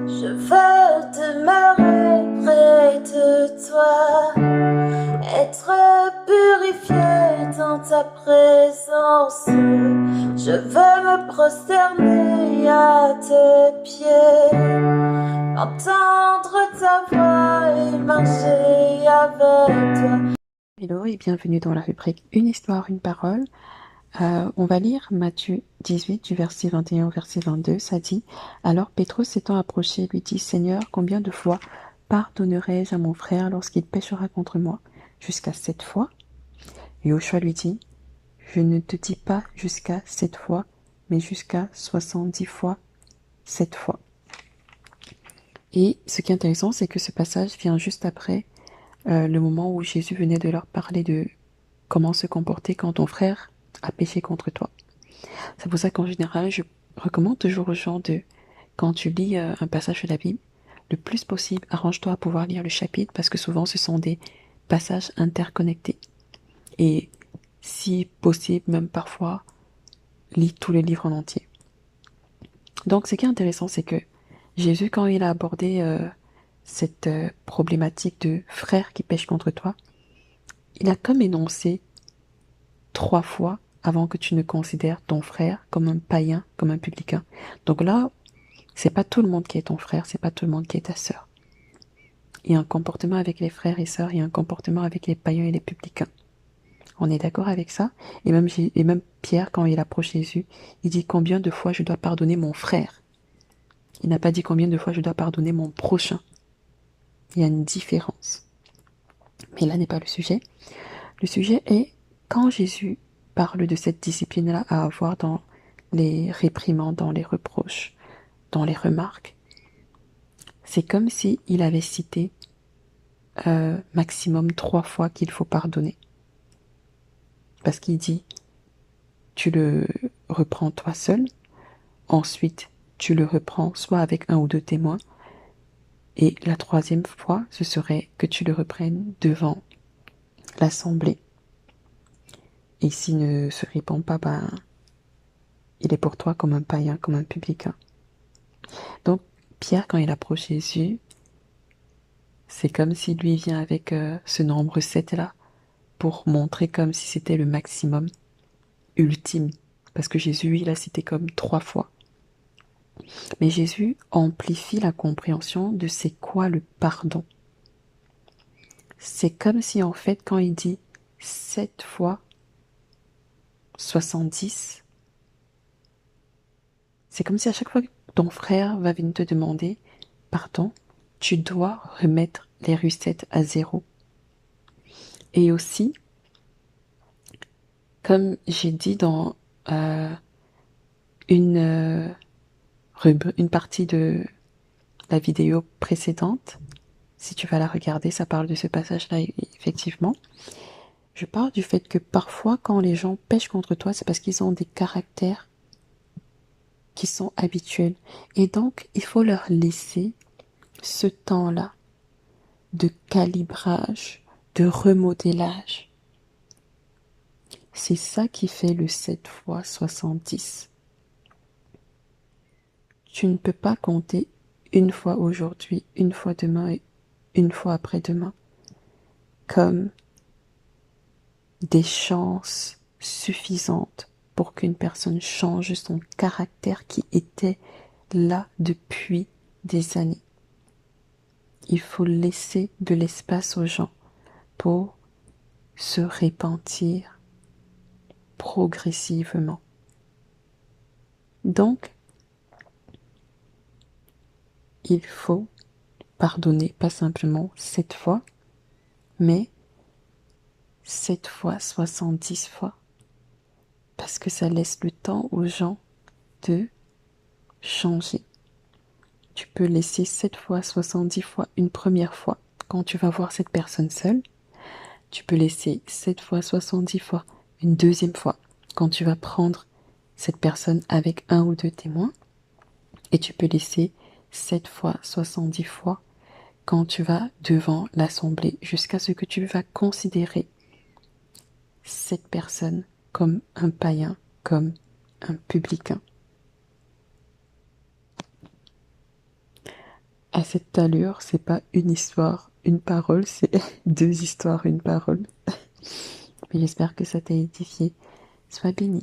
Je veux demeurer près de toi, être purifié dans ta présence. Je veux me prosterner à tes pieds, entendre ta voix et marcher avec toi. Hello et bienvenue dans la rubrique Une histoire, une parole. On va lire Matthieu 18 du verset 21 au verset 22. Ça dit: Alors Pétrus s'étant approché lui dit: Seigneur, combien de fois pardonnerai-je à mon frère lorsqu'il péchera contre moi? Jusqu'à 7 fois? Et Joshua lui dit: Je ne te dis pas jusqu'à 7 fois, mais jusqu'à 70 fois 7 fois. Et ce qui est intéressant, c'est que ce passage vient juste après le moment où Jésus venait de leur parler de comment se comporter quand ton frère a péché contre toi. C'est pour ça qu'en général, je recommande toujours aux gens de, quand tu lis un passage de la Bible, le plus possible, arrange-toi à pouvoir lire le chapitre parce que souvent ce sont des passages interconnectés. Et si possible, même parfois, lis tous les livres en entier. Donc ce qui est intéressant, c'est que Jésus, quand il a abordé cette problématique de frère qui pêche contre toi, il a comme énoncé 3 fois avant que tu ne considères ton frère comme un païen, comme un publicain. Donc là, c'est pas tout le monde qui est ton frère, c'est pas tout le monde qui est ta sœur. Il y a un comportement avec les frères et sœurs, il y a un comportement avec les païens et les publicains. On est d'accord avec ça? Et même Pierre, quand il approche Jésus, il dit combien de fois je dois pardonner mon frère. Il n'a pas dit combien de fois je dois pardonner mon prochain. Il y a une différence. Mais là n'est pas le sujet. Le sujet est quand Jésus parle de cette discipline-là à avoir dans les réprimandes, dans les reproches, dans les remarques. C'est comme si il avait cité maximum 3 fois qu'il faut pardonner. Parce qu'il dit, tu le reprends toi seul, ensuite tu le reprends soit avec un ou deux témoins, et la troisième fois, ce serait que tu le reprennes devant l'assemblée. Et s'il ne se répand pas, ben, il est pour toi comme un païen, comme un publicain. Donc, Pierre, quand il approche Jésus, c'est comme si lui vient avec ce nombre 7 là pour montrer comme si c'était le maximum ultime. Parce que Jésus, il a cité comme 3 fois. Mais Jésus amplifie la compréhension de c'est quoi le pardon. C'est comme si en fait quand il dit 7 fois 70, c'est comme si à chaque fois que ton frère va venir te demander pardon, tu dois remettre les rucettes à zéro. Et aussi, comme j'ai dit dans euh, une, euh, une partie de la vidéo précédente, si tu vas la regarder, ça parle de ce passage-là, effectivement. Je parle du fait que parfois, quand les gens pêchent contre toi, c'est parce qu'ils ont des caractères qui sont habituels. Et donc, il faut leur laisser ce temps-là de calibrage, de remodelage. C'est ça qui fait le 7 fois 70. Tu ne peux pas compter une fois aujourd'hui, une fois demain et une fois après-demain comme des chances suffisantes pour qu'une personne change son caractère qui était là depuis des années. Il faut laisser de l'espace aux gens pour se repentir progressivement. Donc, il faut pardonner pas simplement 7 fois, mais 7 fois 70 fois. Parce que ça laisse le temps aux gens de changer. Tu peux laisser 7 fois 70 fois une première fois quand tu vas voir cette personne seule. Tu peux laisser 7 fois 70 fois une deuxième fois quand tu vas prendre cette personne avec un ou deux témoins. Et tu peux laisser 7 fois 70 fois quand tu vas devant l'assemblée jusqu'à ce que tu vas considérer cette personne comme un païen, comme un publicain. à cette allure, c'est pas une histoire, une parole, c'est deux histoires, une parole. Mais j'espère que ça t'a édifié. Sois béni.